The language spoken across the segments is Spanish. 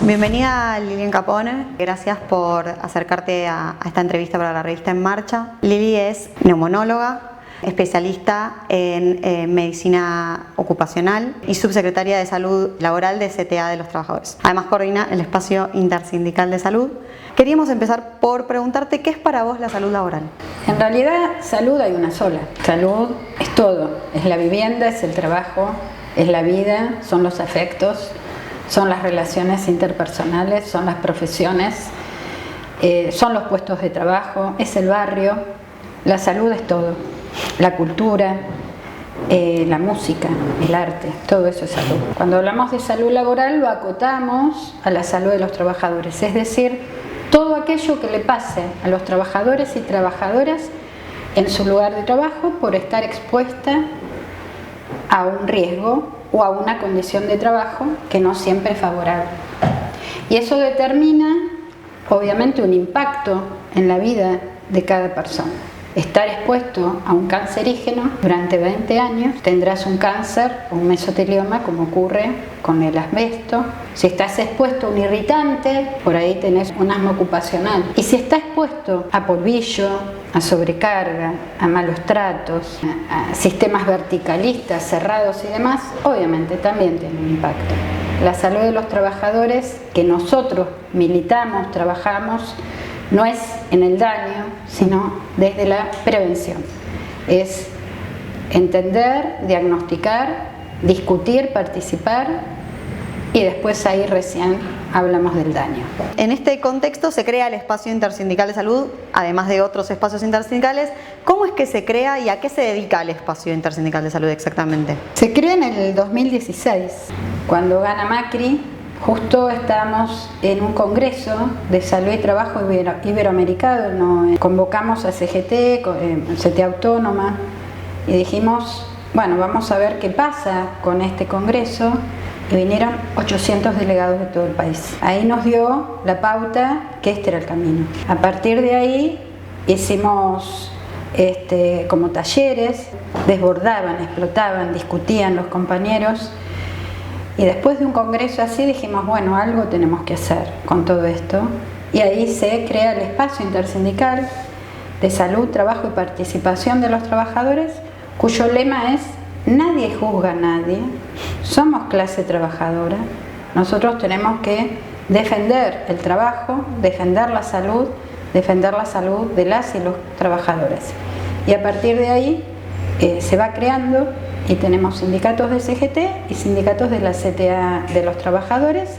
Bienvenida Lilian Capone, gracias por acercarte a esta entrevista para la revista En Marcha. Lili es neumonóloga, especialista en medicina ocupacional y subsecretaria de Salud Laboral de CTA de los Trabajadores. Además coordina el espacio intersindical de salud. Queríamos empezar por preguntarte qué es para vos la salud laboral. En realidad, salud hay una sola. Salud es todo. Es la vivienda, es el trabajo, es la vida, son los afectos, son las relaciones interpersonales, son las profesiones, son los puestos de trabajo, es el barrio. La salud es todo. La cultura, la música, el arte, todo eso es salud. Cuando hablamos de salud laboral lo acotamos a la salud de los trabajadores, es decir, todo aquello que le pase a los trabajadores y trabajadoras en su lugar de trabajo por estar expuesta a un riesgo o a una condición de trabajo que no siempre es favorable. Y eso determina, obviamente, un impacto en la vida de cada persona. Estar expuesto a un cancerígeno durante 20 años, tendrás un cáncer o un mesotelioma como ocurre con el asbesto. Si estás expuesto a un irritante, por ahí tenés un asma ocupacional. Y si estás expuesto a polvillo, a sobrecarga, a malos tratos, a sistemas verticalistas, cerrados y demás, obviamente también tiene un impacto. La salud de los trabajadores que nosotros militamos, trabajamos, no es en el daño, sino desde la prevención. Es entender, diagnosticar, discutir, participar y después ahí recién hablamos del daño. En este contexto se crea el espacio intersindical de salud, además de otros espacios intersindicales. ¿Cómo es que se crea y a qué se dedica el espacio intersindical de salud exactamente? Se crea en el 2016, cuando gana Macri. Justo estábamos en un congreso de salud y trabajo iberoamericano, convocamos a CGT, CTA Autónoma, y dijimos, bueno, vamos a ver qué pasa con este congreso, y vinieron 800 delegados de todo el país. Ahí nos dio la pauta que este era el camino. A partir de ahí hicimos como talleres, desbordaban, explotaban, discutían los compañeros. Y después de un congreso así dijimos, bueno, algo tenemos que hacer con todo esto. Y ahí se crea el espacio intersindical de salud, trabajo y participación de los trabajadores, cuyo lema es: nadie juzga a nadie, somos clase trabajadora, nosotros tenemos que defender el trabajo, defender la salud de las y los trabajadores. Y a partir de ahí se va creando. Y tenemos sindicatos de CGT y sindicatos de la CTA de los trabajadores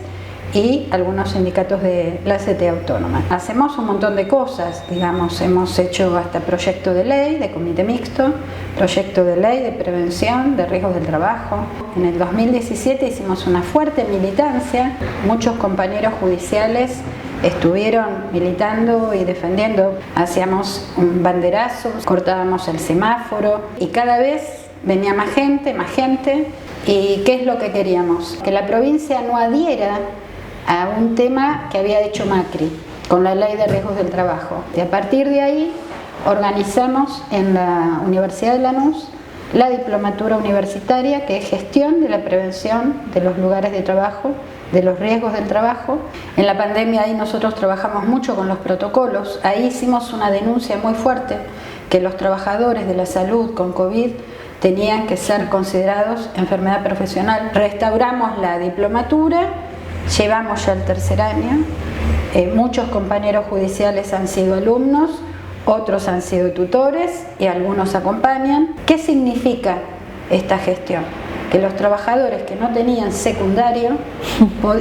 y algunos sindicatos de la CTA Autónoma. Hacemos un montón de cosas, digamos, hemos hecho hasta proyecto de ley de comité mixto, proyecto de ley de prevención de riesgos del trabajo. En el 2017 hicimos una fuerte militancia, muchos compañeros judiciales estuvieron militando y defendiendo, hacíamos un banderazo, cortábamos el semáforo y cada vez venía más gente. ¿Y qué es lo que queríamos? Que la provincia no adhiera a un tema que había hecho Macri con la ley de riesgos del trabajo. Y a partir de ahí organizamos en la Universidad de Lanús la diplomatura universitaria, que es gestión de la prevención de los lugares de trabajo, de los riesgos del trabajo. En la pandemia ahí nosotros trabajamos mucho con los protocolos. Ahí hicimos una denuncia muy fuerte que los trabajadores de la salud con COVID tenían que ser considerados enfermedad profesional. Restauramos la diplomatura, llevamos ya el tercer año, muchos compañeros judiciales han sido alumnos, otros han sido tutores y algunos acompañan. ¿Qué significa esta gestión? Que los trabajadores que no tenían secundario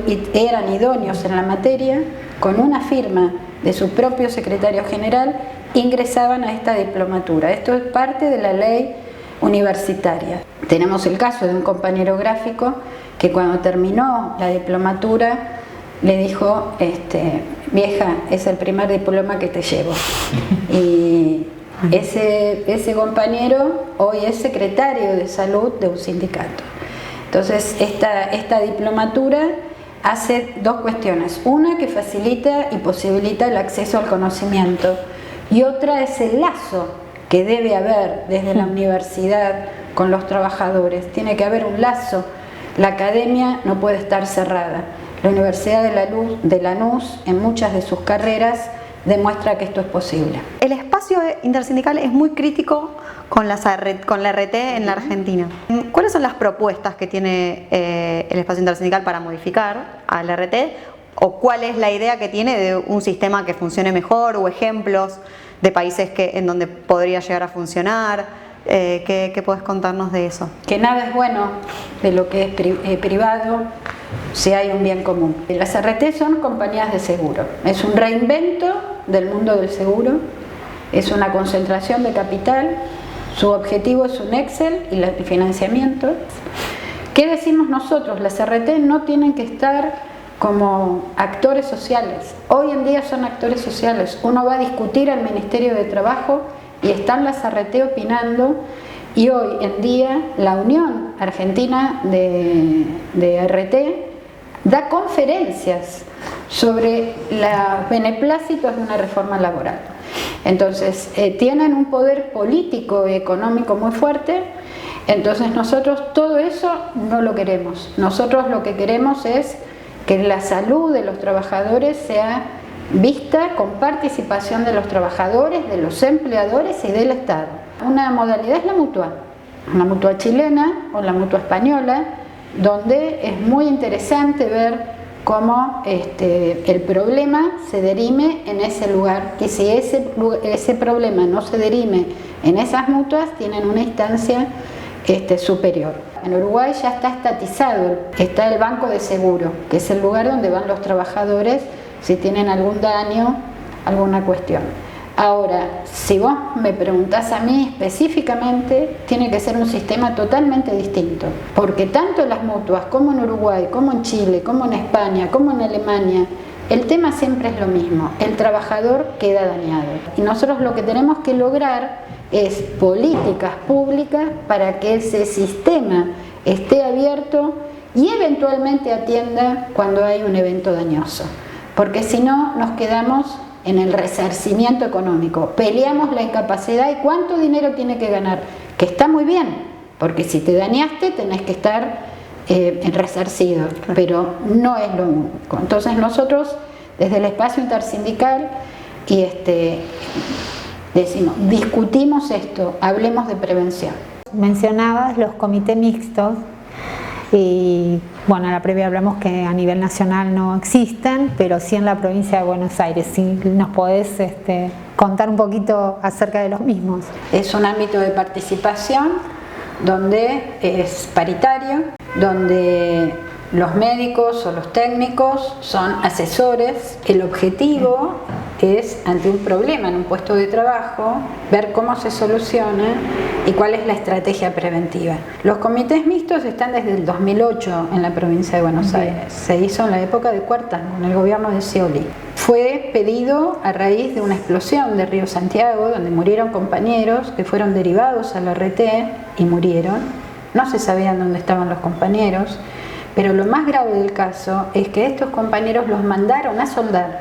y eran idóneos en la materia, con una firma de su propio secretario general, ingresaban a esta diplomatura. Esto es parte de la ley universitaria. Tenemos el caso de un compañero gráfico que cuando terminó la diplomatura le dijo, vieja, es el primer diploma que te llevo. Y ese compañero hoy es secretario de salud de un sindicato. Entonces esta diplomatura hace dos cuestiones: una, que facilita y posibilita el acceso al conocimiento, y otra es el lazo que debe haber desde la universidad con los trabajadores. Tiene que haber un lazo. La academia no puede estar cerrada. La Universidad de Lanús, en muchas de sus carreras, demuestra que esto es posible. El espacio intersindical es muy crítico con la RT en la Argentina. ¿Cuáles son las propuestas que tiene el espacio intersindical para modificar al RT? ¿O cuál es la idea que tiene de un sistema que funcione mejor, o ejemplos de países en donde podría llegar a funcionar? ¿Qué podés contarnos de eso? Que nada es bueno de lo que es privado si hay un bien común. Las RT son compañías de seguro. Es un reinvento del mundo del seguro, es una concentración de capital, su objetivo es un Excel y el financiamiento. ¿Qué decimos nosotros? Las RT no tienen que estar como actores sociales. Hoy en día son actores sociales. Uno va a discutir al Ministerio de Trabajo y están las RT opinando, y hoy en día la Unión Argentina de RT da conferencias sobre los beneplácitos de una reforma laboral. Entonces tienen un poder político y económico muy fuerte. Entonces nosotros todo eso no lo queremos. Nosotros lo que queremos es que la salud de los trabajadores sea vista con participación de los trabajadores, de los empleadores y del Estado. Una modalidad es la mutua chilena o la mutua española, donde es muy interesante ver cómo el problema se derime en ese lugar, y si ese problema no se derime en esas mutuas, tienen una instancia superior. En Uruguay ya está estatizado, está el Banco de Seguro, que es el lugar donde van los trabajadores si tienen algún daño, alguna cuestión. Ahora, si vos me preguntás a mí específicamente, tiene que ser un sistema totalmente distinto, porque tanto en las mutuas como en Uruguay, como en Chile, como en España, como en Alemania, el tema siempre es lo mismo: el trabajador queda dañado. Y nosotros lo que tenemos que lograr es políticas públicas para que ese sistema esté abierto y eventualmente atienda cuando hay un evento dañoso. Porque si no, nos quedamos en el resarcimiento económico. Peleamos la incapacidad y cuánto dinero tiene que ganar, que está muy bien, porque si te dañaste tenés que estar resarcido, pero no es lo único. Entonces nosotros, desde el espacio intersindical, decimos, discutimos esto, hablemos de prevención. Mencionabas los comités mixtos. Y bueno, a la previa hablamos que a nivel nacional no existen, pero sí en la provincia de Buenos Aires. Si nos podés contar un poquito acerca de los mismos. Es un ámbito de participación donde es paritario, donde los médicos o los técnicos son asesores. El objetivo es, ante un problema en un puesto de trabajo, ver cómo se soluciona y cuál es la estrategia preventiva. Los comités mixtos están desde el 2008 en la provincia de Buenos Aires. Se hizo en la época de Cuartango, en el gobierno de Scioli. Fue pedido a raíz de una explosión de Río Santiago, donde murieron compañeros que fueron derivados a la RT y murieron. No se sabían dónde estaban los compañeros. Pero lo más grave del caso es que estos compañeros los mandaron a soldar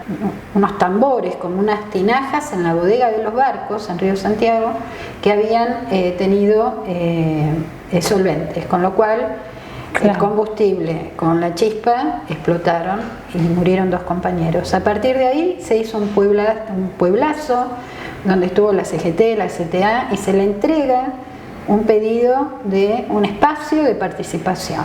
unos tambores con unas tinajas en la bodega de los barcos en Río Santiago que habían tenido solventes, con lo cual el combustible con la chispa explotaron y murieron 2 compañeros. A partir de ahí se hizo un pueblazo donde estuvo la CGT, la CTA, y se le entrega un pedido de un espacio de participación.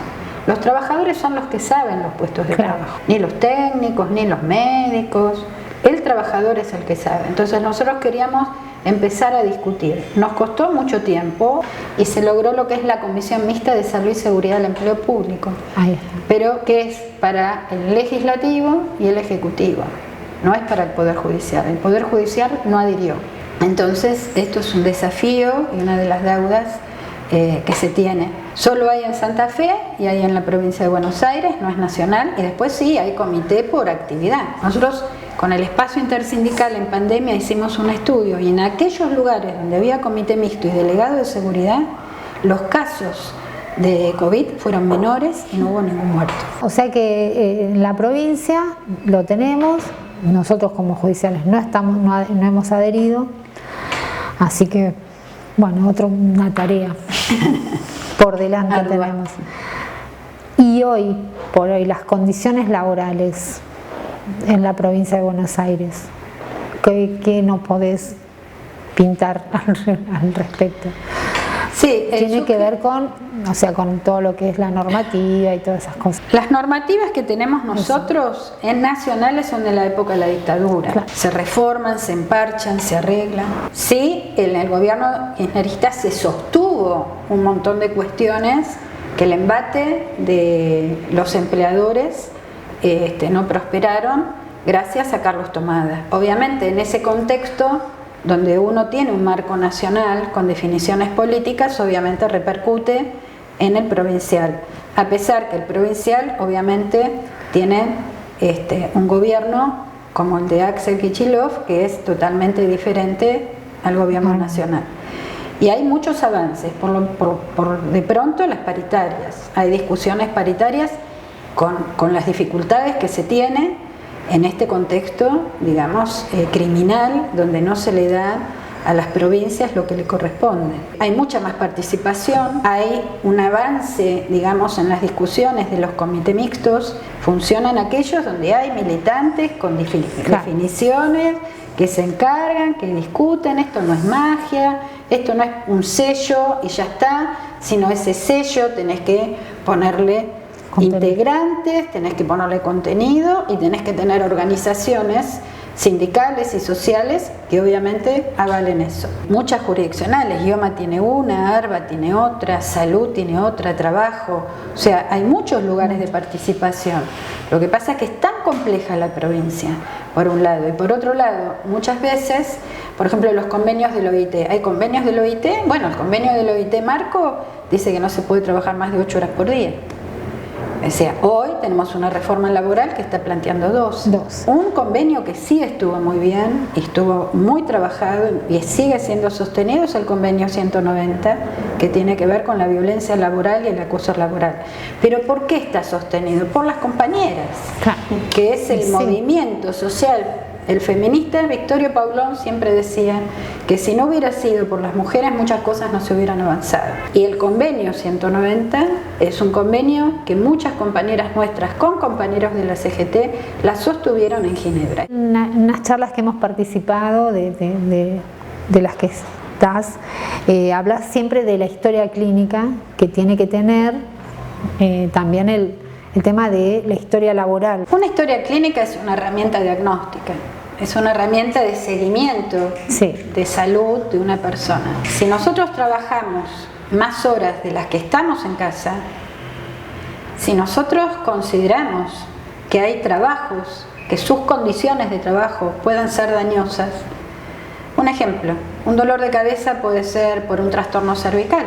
Los trabajadores son los que saben los puestos de trabajo, ni los técnicos, ni los médicos. El trabajador es el que sabe. Entonces nosotros queríamos empezar a discutir. Nos costó mucho tiempo y se logró lo que es la Comisión Mixta de Salud y Seguridad del Empleo Público, pero que es para el Legislativo y el Ejecutivo, no es para el Poder Judicial. El Poder Judicial no adhirió. Entonces esto es un desafío y una de las deudas que se tiene. Solo hay en Santa Fe y hay en la provincia de Buenos Aires, no es nacional, y después sí hay comité por actividad. Nosotros con el espacio intersindical en pandemia hicimos un estudio, y en aquellos lugares donde había comité mixto y delegado de seguridad, los casos de COVID fueron menores y no hubo ningún muerto. O sea que en la provincia lo tenemos, nosotros como judiciales no hemos adherido, así que bueno, una tarea por delante tenemos. Y hoy por hoy las condiciones laborales en la provincia de Buenos Aires, ¿qué no podés pintar al respecto? Sí, tiene que ver con, o sea, con todo lo que es la normativa y todas esas cosas. Las normativas que tenemos nosotros en nacionales son de la época de la dictadura. Claro. Se reforman, se emparchan, se arreglan. Sí, en el gobierno kirchnerista se sostuvo un montón de cuestiones que el embate de los empleadores no prosperaron gracias a Carlos Tomada. Obviamente en ese contexto donde uno tiene un marco nacional con definiciones políticas, obviamente repercute en el provincial, a pesar que el provincial obviamente tiene un gobierno como el de Axel Kicillof, que es totalmente diferente al gobierno nacional. Y hay muchos avances, por de pronto las paritarias, hay discusiones paritarias con las dificultades que se tiene en este contexto, digamos, criminal, donde no se le da a las provincias lo que le corresponde. Hay mucha más participación, hay un avance, digamos, en las discusiones de los comités mixtos. Funcionan aquellos donde hay militantes con definiciones que se encargan, que discuten. Esto no es magia, esto no es un sello y ya está, sino ese sello tenés que ponerle integrantes, tenés que ponerle contenido y tenés que tener organizaciones sindicales y sociales que obviamente avalen eso. Muchas jurisdiccionales, IOMA tiene una, ARBA tiene otra, Salud tiene otra, Trabajo, o sea, hay muchos lugares de participación. Lo que pasa es que es tan compleja la provincia, por un lado, y por otro lado, muchas veces, por ejemplo, los convenios del OIT, hay convenios del OIT, bueno, el convenio del OIT Marco dice que no se puede trabajar más de 8 horas por día. O sea, hoy tenemos una reforma laboral que está planteando dos. Un convenio que sí estuvo muy bien y estuvo muy trabajado y sigue siendo sostenido es el convenio 190, que tiene que ver con la violencia laboral y el acoso laboral. Pero ¿por qué está sostenido? Por las compañeras, que es el movimiento social. El feminista Victorio Paulón siempre decía que si no hubiera sido por las mujeres muchas cosas no se hubieran avanzado. Y el convenio 190 es un convenio que muchas compañeras nuestras con compañeros de la CGT la sostuvieron en Ginebra. Unas charlas que hemos participado de las que estás, hablas siempre de la historia clínica que tiene que tener también el tema de la historia laboral. Una historia clínica es una herramienta diagnóstica, es una herramienta de seguimiento de salud de una persona. Si nosotros trabajamos más horas de las que estamos en casa, si nosotros consideramos que hay trabajos, que sus condiciones de trabajo puedan ser dañosas, un ejemplo, un dolor de cabeza puede ser por un trastorno cervical,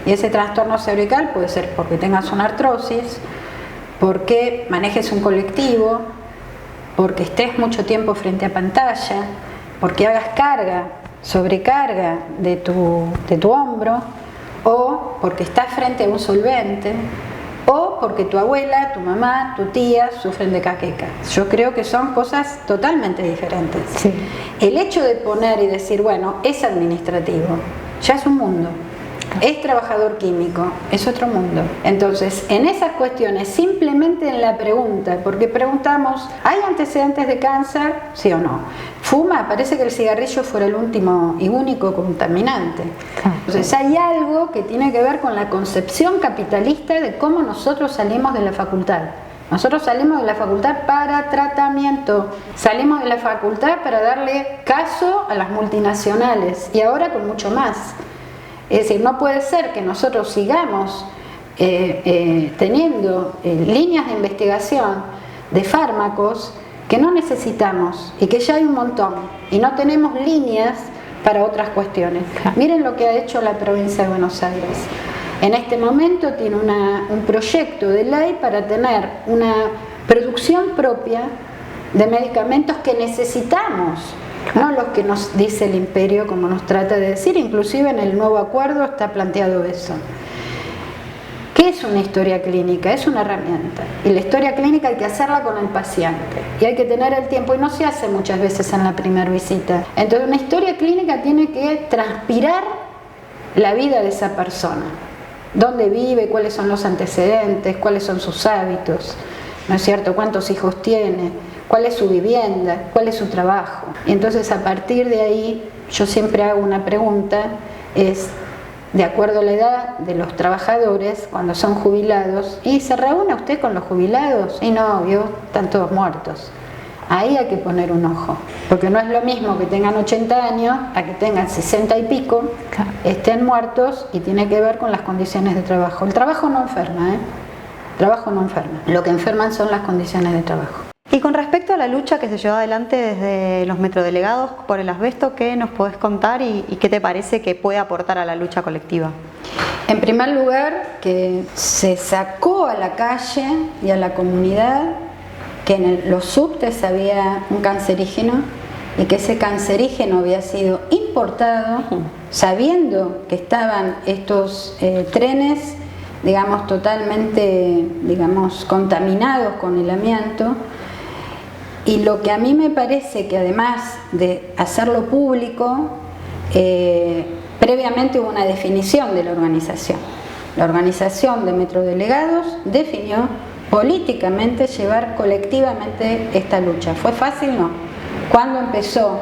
y ese trastorno cervical puede ser porque tengas una artrosis, porque manejes un colectivo, porque estés mucho tiempo frente a pantalla, porque hagas sobrecarga de tu hombro, o porque estás frente a un solvente, o porque tu abuela, tu mamá, tu tía sufren de jaqueca. Yo creo que son cosas totalmente diferentes. Sí. El hecho de poner y decir, bueno, es administrativo, ya es un mundo. Es trabajador químico, es otro mundo. Entonces, en esas cuestiones, simplemente en la pregunta, porque preguntamos, ¿hay antecedentes de cáncer? ¿Sí o no? ¿Fuma? Parece que el cigarrillo fuera el último y único contaminante. Entonces, hay algo que tiene que ver con la concepción capitalista de cómo nosotros salimos de la facultad. Nosotros salimos de la facultad para tratamiento, salimos de la facultad para darle caso a las multinacionales y ahora con mucho más. Es decir, no puede ser que nosotros sigamos teniendo líneas de investigación de fármacos que no necesitamos y que ya hay un montón y no tenemos líneas para otras cuestiones. Miren lo que ha hecho la provincia de Buenos Aires. En este momento tiene un proyecto de ley para tener una producción propia de medicamentos que necesitamos. No los que nos dice el imperio como nos trata de decir, inclusive en el nuevo acuerdo está planteado eso. ¿Qué es una historia clínica? Es una herramienta y la historia clínica hay que hacerla con el paciente y hay que tener el tiempo y no se hace muchas veces en la primera visita. Entonces una historia clínica tiene que transpirar la vida de esa persona. dónde vive, cuáles son los antecedentes, cuáles son sus hábitos, ¿no es cierto? ¿Cuántos hijos tiene? ¿Cuál es su vivienda? ¿Cuál es su trabajo? Y entonces a partir de ahí yo siempre hago una pregunta, es de acuerdo a la edad de los trabajadores cuando son jubilados, ¿y se reúne usted con los jubilados? Y no, obvio, están todos muertos. Ahí hay que poner un ojo, porque no es lo mismo que tengan 80 años a que tengan 60 y pico, estén muertos, y tiene que ver con las condiciones de trabajo. El trabajo no enferma, El trabajo no enferma. Lo que enferman son las condiciones de trabajo. Y con respecto a la lucha que se llevó adelante desde los metrodelegados por el asbesto, ¿qué nos podés contar y qué te parece que puede aportar a la lucha colectiva? En primer lugar, que se sacó a la calle y a la comunidad que en los subtes había un cancerígeno y que ese cancerígeno había sido importado, sabiendo que estaban estos trenes, digamos, totalmente, digamos, contaminados con el amianto. Y lo que a mí me parece que además de hacerlo público, previamente hubo una definición de la organización. La organización de metrodelegados definió políticamente llevar colectivamente esta lucha. ¿Fue fácil? No. Cuando empezó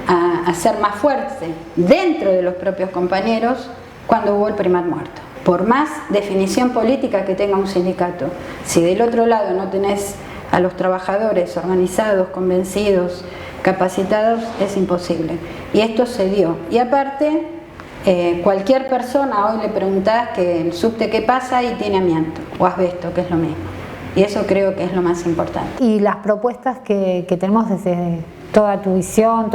a ser más fuerte dentro de los propios compañeros, cuando hubo el primer muerto. Por más definición política que tenga un sindicato, si del otro lado no tenés a los trabajadores organizados, convencidos, capacitados, es imposible. Y esto se dio. Y aparte, cualquier persona hoy le preguntás que el subte qué pasa y tiene amianto o asbesto, que es lo mismo. Y eso creo que es lo más importante. Y las propuestas que tenemos desde toda tu visión,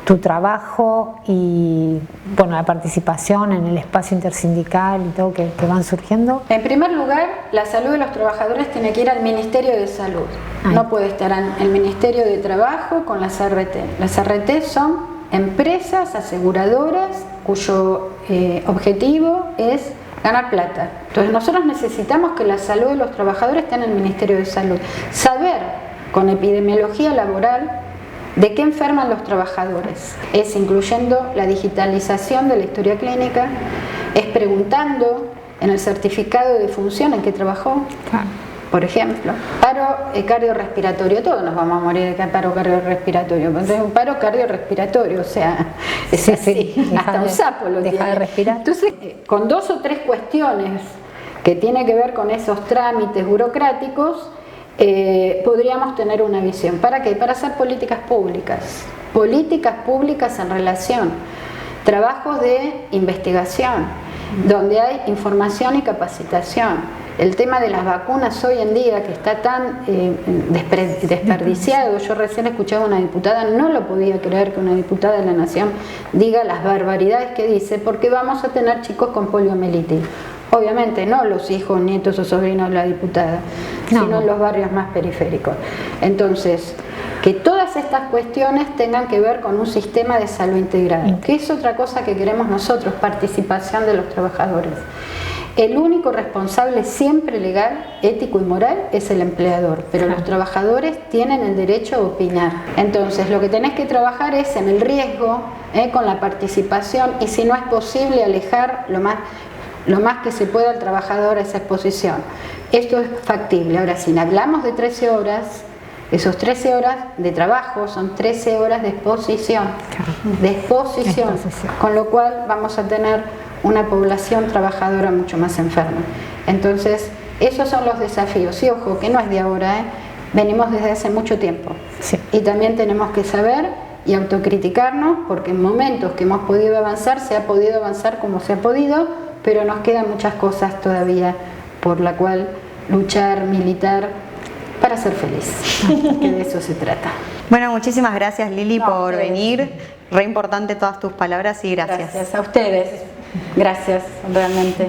tu trabajo y bueno, la participación en el espacio intersindical y todo que van surgiendo. En primer lugar, la salud de los trabajadores tiene que ir al Ministerio de Salud. No puede estar en el Ministerio de Trabajo con las RT. Las RT son empresas aseguradoras cuyo objetivo es ganar plata. Entonces nosotros necesitamos que la salud de los trabajadores esté en el Ministerio de Salud. Saber con epidemiología laboral de qué enferman los trabajadores. Es incluyendo la digitalización de la historia clínica, es preguntando en el certificado de función en qué trabajó. Por ejemplo, paro cardiorrespiratorio, todos nos vamos a morir de paro cardiorrespiratorio, entonces un paro cardiorrespiratorio, o sea, es así, hasta un sapo lo tiene. De respirar. Entonces, con 2 o 3 cuestiones que tienen que ver con esos trámites burocráticos, podríamos tener una visión. ¿Para qué? Para hacer políticas públicas en relación, trabajos de investigación, donde hay información y capacitación. El tema de las vacunas hoy en día, que está tan desperdiciado, yo recién escuchaba a una diputada, no lo podía creer que una diputada de la Nación diga las barbaridades que dice, porque vamos a tener chicos con poliomielitis. Obviamente no los hijos, nietos o sobrinos de la diputada, sino en los barrios más periféricos. Entonces, que todas estas cuestiones tengan que ver con un sistema de salud integrado, que es otra cosa que queremos nosotros, participación de los trabajadores. El único responsable siempre legal, ético y moral es el empleador, pero los trabajadores tienen el derecho a opinar. Entonces lo que tenés que trabajar es en el riesgo, con la participación, y si no es posible alejar lo más que se pueda al trabajador a esa exposición. Esto es factible. Ahora, si hablamos de 13 horas, esos 13 horas de trabajo son 13 horas de exposición, con lo cual vamos a tener una población trabajadora mucho más enferma. Entonces, esos son los desafíos. Y ojo, que no es de ahora, venimos desde hace mucho tiempo. Sí. Y también tenemos que saber y autocriticarnos, porque en momentos que hemos podido avanzar, se ha podido avanzar como se ha podido, pero nos quedan muchas cosas todavía por la cual luchar, militar, para ser feliz, que de eso se trata. Bueno, muchísimas gracias, Lili, por venir. Re importante todas tus palabras y gracias. Gracias a ustedes. Gracias, realmente.